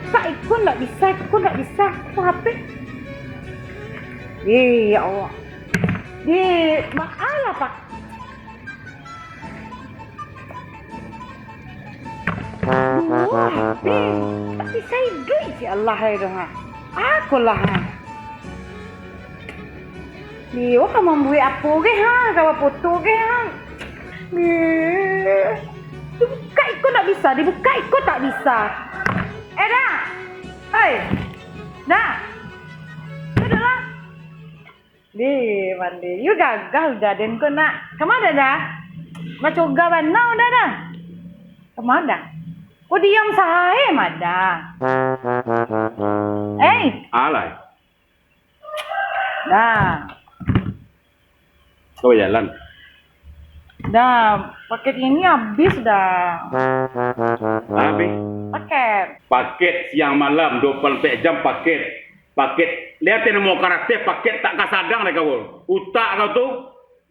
buka ikut nggak bisa. Kok HP? Ya Allah. Maaf Pak. HP. Tak bisa hidup si Allah itu ha. Aku lah ha. Wah kamu buat apa ke ha? Kamu foto ke ha? Dibuka ikut tak bisa, dibuka ikut tak bisa. Dah. Hei. Dah. Sudahlah. Mandi. You gagal dah dan kau nak. Kemana dah? Macam gawan now dah. Kemana? Kau diam saya mada. Alay. Dah. Kau jalan. Dah, paket ini habis dah. Habis. Paket siang malam 24 jam paket. Lihatin mau karakter paket tak kasadang dah kau. Utak kau tu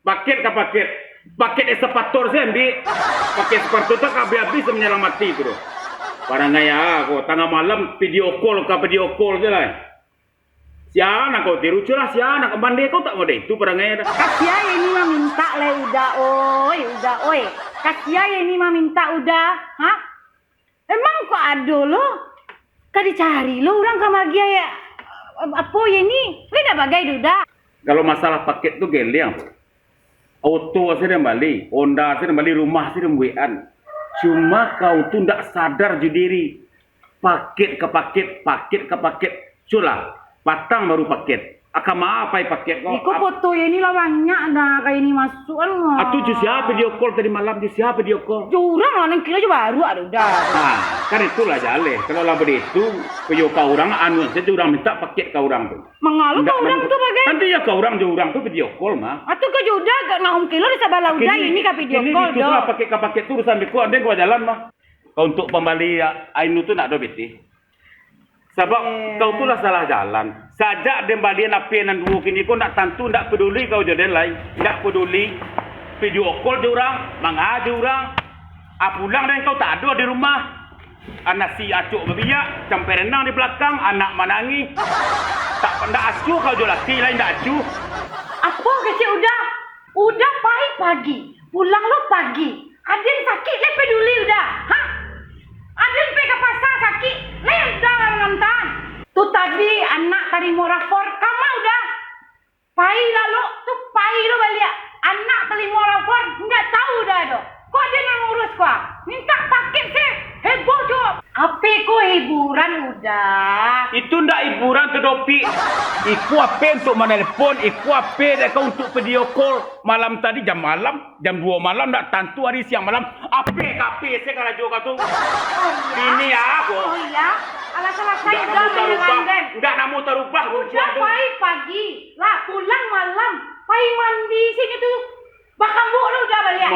paket ke paket. Paket esepator saya ambil. Paket esepator tu habis menyelamati tu. Barang gaya aku tengah malam video call je lah. Siapa kau tiru curah siapa kembali kau tak mau deh itu barangnya. Kasia ini mah minta le udah oi. Kasia ini mah minta udah, ha? Emang kok ada lo? Kau dicari lo orang kamagia ya? Apa ya ini? Ini dah bagai duda. Kalau masalah paket tu geliang. Auto saya dah balik, Honda saya dah balik, rumah saya dah buian. Cuma kau tu tak sadar je diri. Paket ke paket. Sulah. Patang baru paket. Akan apa paket kau? Iko foto ini lah banyak dah kayak ini masuk kan. Atu siapa video call tadi malam? Siapa video call? Jurang lah nang kira je baru ada udah. Nah, kan itulah jale. Kalau lah begitu, video kau orang anu saja orang minta paket kau orang tu. Mengalu kau orang tu bagai? Nanti ya kau orang tu video call mah. Atu kau juda gak nahum kilo di sabalah udah ini ka video call do. Ini lah paket tu urusan beku ande kau jalan mah. Kau untuk pembali ainu tu nak do beti. Sebab kau tu lah salah jalan. Sajak dembalian api nan dua kini kau nak tentu nak peduli kau jadi lain. Tak peduli. Video call je orang, mengaji orang. Pulang dan kau tak ada di rumah. Anak si acuk berbiak, sampai renang di belakang, anak menangis. Tak pernah acuh kau je laki lain tak acuh. Apa kecil udah pahit pagi. Pulang lo pagi. Adin sakit le peduli udah. Ha? Adin pergi ke pasar sakit. Le udah nonton. Tu tadi anak tadi mau rapor kamu udah. Pai lalu tu pai lo balik. Anak tadi mau rapor enggak tahu dah do. Kok dia nak ngurus kau? Minta paket sih. Heboh tu. Apa kau hiburan udah? Itu ndak hiburan tu dopi. Iku apa untuk menelpon, iku apa dah kau untuk video call malam tadi jam 2 malam nak tentu hari siang malam. Apa kape saya kalau juga tu. Ini aku. Oh iya. Alas-alas saya udah menyelangan. Enggak namu terubah. Udah pagi pagi. Lah pulang malam. Pai mandi sini tu. Bahkan bu lu udah balik.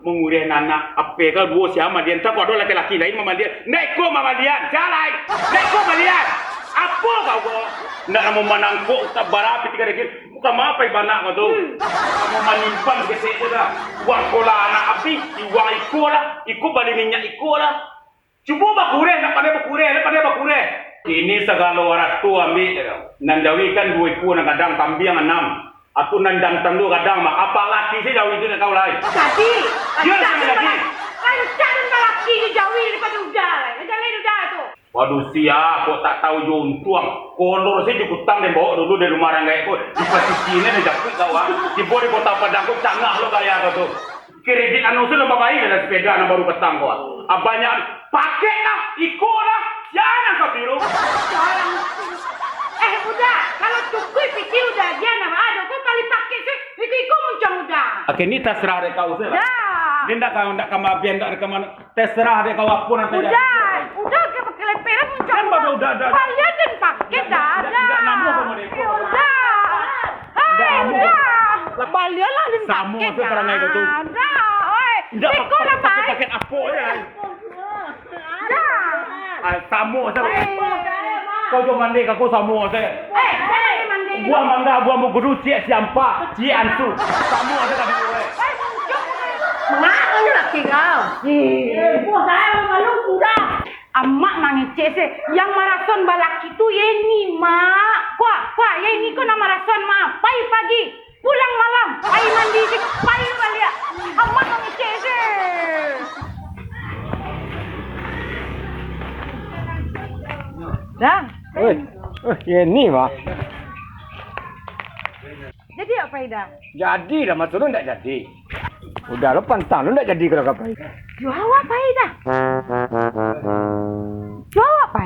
Mengureh anak. Apa kau dua siapa dia entah kau ada laki-laki lain mama dia. Naik kau mama dia. Jalan. Naik kau malian. Apa kau? Nak namu manangkuk tak barapi 3 dekit. Bukan apa ibanak kau tu. Kamu menimpan kesek je dah. Uang sekolah anak api, uang ikut lah. Ikut balik minyak ikut lah. Cuba bakureh, nak pandai bakureh. Ini segala orang tu ambil. Nandawi kan 2 ikut nak kadang kambing 6. Aku nandang tandu kadang mah. Apa laki sih jauh itu nak kau lain? Laki. Dia sama laki. Kancak dan laki ni jauh daripada udah. Jangan udah tu. Waduh siap, kau tak tahu juntuang. Kolor saya cukup tang dan bawa dulu dari rumah rangai kau. Di posisi ini dia jatuh kau ah. Di bawah kota Padang kau cangah lo gaya kau tu. Kredit anu sudah babai dan sepeda anu baru petang kau. Banyak pakai lah, ikut lah. Jangan kau tiru. Udah, kalau cukup fikir udah dia nama ada. Kau kali pakai sih, ikut muncul udah. Oke, ini terserah deh kau sih. Dah. Dia nak kemabian tak kemana. Terserah deh kau apa nanti. Udah ke pakai leperan muncul. Kan baru udah. Kalian dan pakai dah. Tidak namu sama dia. Udah. Lah balik lah dan Sama pakai tu perangai kau tu. Dah, oi. Ikut lah baik. Paket apa ya? Dah. Sama saya. Kau jom mandi kau sama saya. Saya mandi. Buang mangga, buang mugudu, cik siampa, cik ansu. Sama saya tak boleh. Mak ni laki kau. Buah saya malu sudah. Emak mangece se. Yang maraton balaki tu Yeni, mak. Kuah, Yeni ko na maraton, mak. Pagi, pulang malam. Pai mandi si, pai balik. Emak mangece se. Dah. Ini mah. Jadi apa Ida? Jadi dah mas turun tak jadi. Udah lo pantang lo tak jadi kalau kau pergi. Jual apa Ida? Jual apa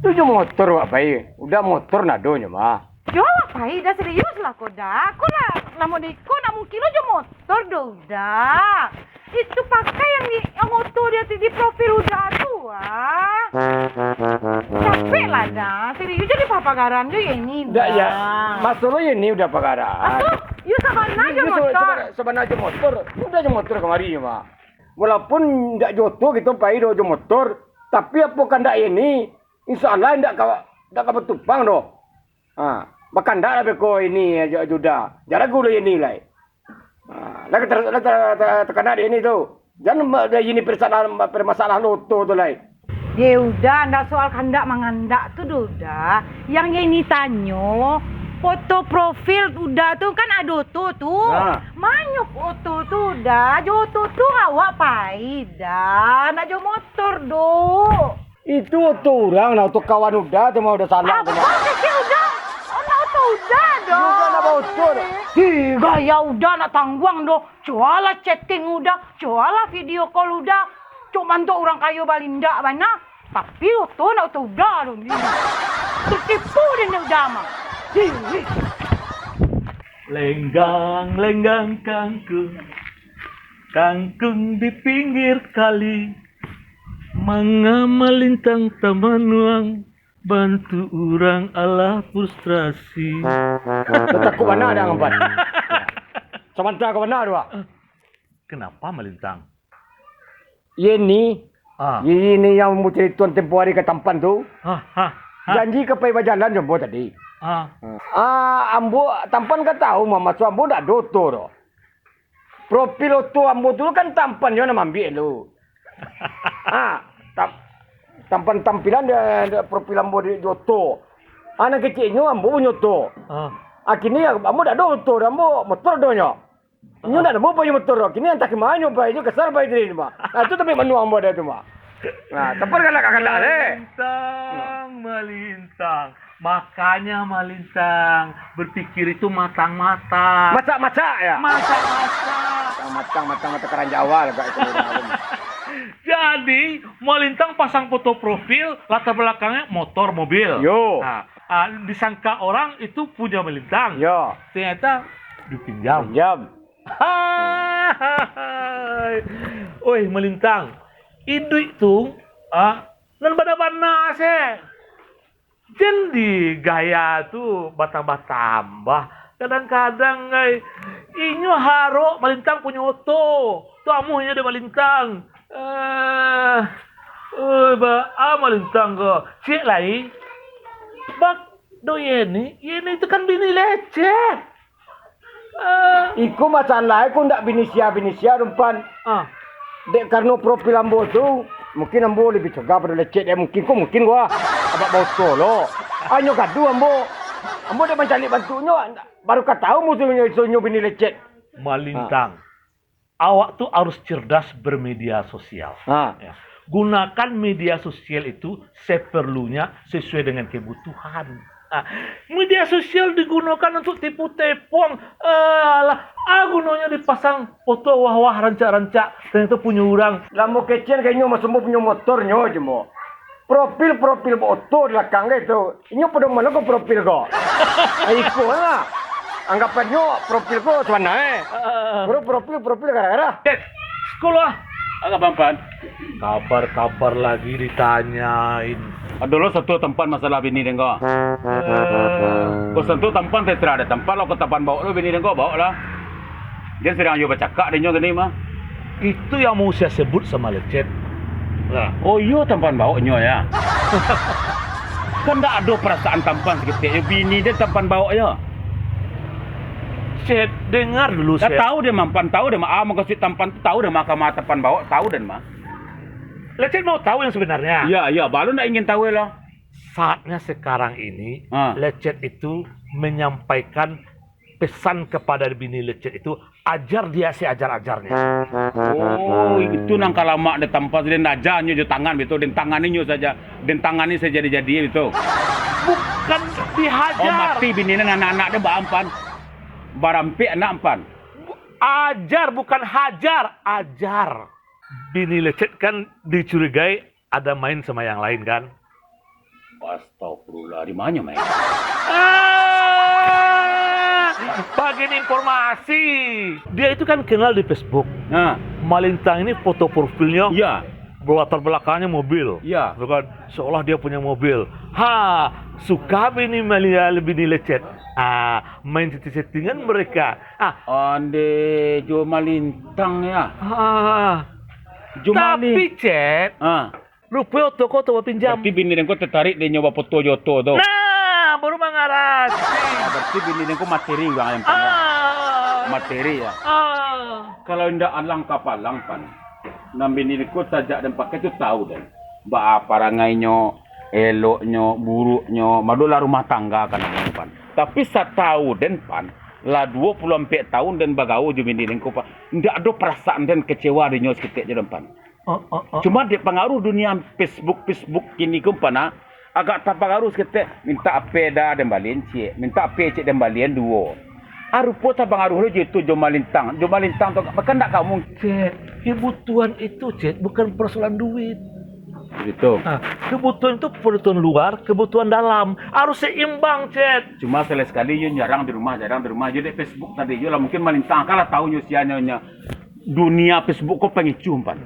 Tu je motor wak pergi. Udah motor nadonya mah. Jual apa Ida? Serius lah kau dah. Aku lah mau diko nak mungkin lo je motor dah. Itu pakai yang motor dia di profil udah tu capek lah dah. Serius jadi papagaran je ini dah. Tak ya. Mas lo ini udah pagaran. Atau you sabana je motor. Sebenarnya je motor. Udah je motor kemari mah. Walaupun tak jodoh kita pergi do je motor, tapi apa kan tak ini? InsyaAllah tak kau bertupang doh. Bahkan tak ada ko ini juda. Jarang gula ini lah. Lagi terkena di ini tu. Jangan ada ini permasalahan loto tu lah. Ya udah, ndak soal kandak mangandak tu udah. Yang ini tanyo, foto profil udah tu kan ada tu. Manyo foto tu udah, joto tu awak pai dah. Nak jo motor do. Itu tu orang nak tu kawan udah tu mau udah salah tu. Apa kecil udah? Oh nak tu udah do. Juga nak motor. Tiga ya udah nak tangguang do. Jualah chatting udah, jualah video call udah. Cuma tu orang kayu balinda mana? Tapi itu nak tu udah dong. Tertipu dia udah mah. Lenggang kangkung di pinggir kali, manga melintang tamanuang, bantu orang ala frustrasi. Tetap ku mana ada ngompat. Sementara ku mana dua. Kenapa melintang? Ini yang mu cerita tempoh hari ke Tampan tu. Janji ke pai berjalan jombo tadi. Ambo Tampan kan tahu mama tu ambo dak doto do. Profil tu ambo tu kan Tampan yo nak ambil lu. Tampan tampilan dia profil ambo di doto. Anak kecilnya ambo nyoto. Kini ambo dak doto, ambo motor donyo. Nyo dak ambo payu motor. Kini antak manyo payu kesal payu diri mah. Tu tapi manu ambo dah tu mah. Tampan galak-galak deh. Melintang. Makanya melintang. Berpikir itu matang-matang. Masak-masak ya? Masak-masak. Matang keran Jawa lah itu. Jadi, melintang pasang foto profil, latar belakangnya motor, mobil. Yo. Disangka orang itu punya melintang. Yo. Ternyata dipinjam. Oi, melintang. Itu nan bana-bana se. Jadi gaya tu batambah. Kadang-kadang inyo haro melintang punya oto. Tu amuhnya dia melintang. Melintang ko. Cik lai. Bak do Yeni itu kan bini lecet. Iku masalah aku ndak binisia rumpan. Dek karena profil ambo tu mungkin ambo lebih cegah pada lecet dia mungkin gua abak botol lo. Anyo gaduh ambo dek mencari bantunya baru kau tahu musuhnya isunyo bini lecet. Melintang. Awak tu harus cerdas bermedia sosial. Ya. Gunakan media sosial itu seperlunya sesuai dengan kebutuhan. Media sosial digunakan untuk tipu-tipuan. Gunanya dipasang foto wah-wah rancak-rancak. Ternyata punya orang. Lambo kecil kayaknya mas semua punya motornya je mo. Profil foto di belakang itu. Ini pada mana kau profil kau? Ikut lah. Anggapannya profil kau mana profil gara-gara. Sekolah. Agak Pampan. Kabar lagi ditanyain. Dulu satu tempat masalah bini dengko. Kau sentuh tempat saya ada tempat lo ke tempat bawa lo bini dengko bawa lah. Dia sedang yo bercakap dengan gini mah. Itu yang mau saya sebut sama lecet. Lah, oh iya tempat bawa nyo ya. Kan tak ada perasaan tampan seketik. Bini dia tampan bawa ya. Saya dengar dulu saya. Tahu dia mampan tahu dia mah makasih tampan tu tahu dia mahkamah tampan bawa tahu dan mah. Lecet mau tahu yang sebenarnya? Iya, baru nak ingin tahu lah. Saatnya sekarang ini Ah. Lecet itu menyampaikan pesan kepada bini Lecet itu, ajar dia seajar-ajarnya. Oh, itu nang kalama de tampas den ajanyo jo tangan beto den tanganinya saja. Den tangani saja jadi itu. Bukan dihajar. Oh, mati binina anak-anak de baampan. Barampi anak ampan. Ajar, bukan hajar. Ajar. Bini Lecet kan dicurigai ada main sama yang lain kan? Astagfirullah, di mana main? Bagian informasi. Dia itu kan kenal di Facebook. Nah, Malintang ini foto profilnya iya, latar belakangnya mobil. iya. Bukan seolah dia punya mobil. Suka bini bini Lecet. Main setting-settingan mereka. Ande Jo Malintang ya. Jo Tapi Cet, rupanya toko tuh pinjam. Berarti bini dengko tertarik dia nyoba foto Joto tuh. Nah, baru mengarah. Berarti bini dengko materi bang yang punya. Materi ya. Kalau ndak alang kapalang pan. Nam bini dengko sajak dan pakai tu tahu dan. Ba apa rangainyo, eloknyo, buruknyo, madola rumah tangga kan pan. Tapi saya tahu dan pan. Lah 24 tahun dan bagau je bini dengko pan. Ndak ada perasaan dan kecewa dinyo seketik je dan pan. Cuma di pengaruh dunia Facebook kini kumpana agak terpengaruh seketik minta apeda dan balian cik, minta cik dan balian dua. Arupo terpengaruh lu jitu Jo Malintang tu kan tak kamu Cet, kebutuhan itu Cet bukan persoalan duit. gitu. Kebutuhan itu kebutuhan luar, kebutuhan dalam harus seimbang Cet. Cuma sekali you jarang di rumah jadi Facebook tadi you lah mungkin Malintang kalah tahu nyusianya dunia Facebook kok pengicu pan.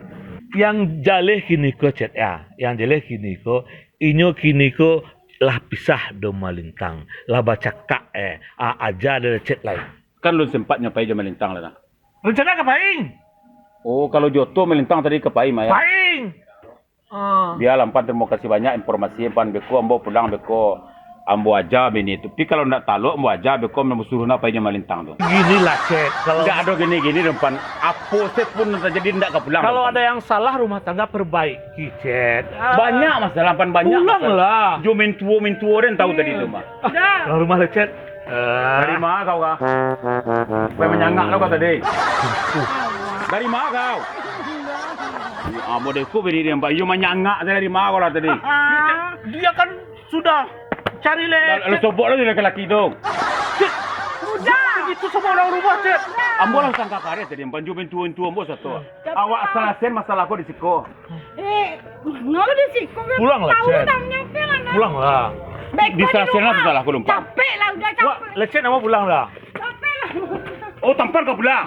Yang jaleh kini ko Cet ya, yang jaleh kini ko inyo kini ko lah pisah do Malintang, lah baca kak aja ada Cet lain. Kan lu sempat nyapai Jo Malintang lah. Rencana ke Paing? Oh, kalau Joto Malintang tadi ke Pai Maya. Paing. Dia lampan terima kasih banyak informasi pan beko ambo pulang beko ambo aja bini itu. Tapi kalau ndak tahu ambo aja beko ambo suruh na Pai Jo Malintang tu. Gini lah Cet, kalau Nggak ada gini depan. Apa set pun terjadi ndak ke pulang. kalau depan. ada yang salah rumah tangga perbaiki Cet. Banyak masalah pan banyak. Pulang lah. Jo mintuo den tahu tadi tu mah. Kalau rumah Lecet. Dari mana kau kah? Kau menyangak lo kau tadi. Dari mana kau? Bodeko bini dia mbak. You menyangak dari mana kau lah tadi? Dia kan sudah cari Lalu Lecet. sobok lo jadi lelaki dong. Itu sama orang rumah Cet. Ambo lah sangka karet tadi. Banju mintuo ambo satu. Awak selesai masalah kau di siko. Ngalo di siko. Pulang lah, Cet. Pulang lah. Di sana masalah kau lumpang. Capek lah, udah Wah, capek. Lecet nama pulang lah. Capek lah. Oh, tampar kau pulang.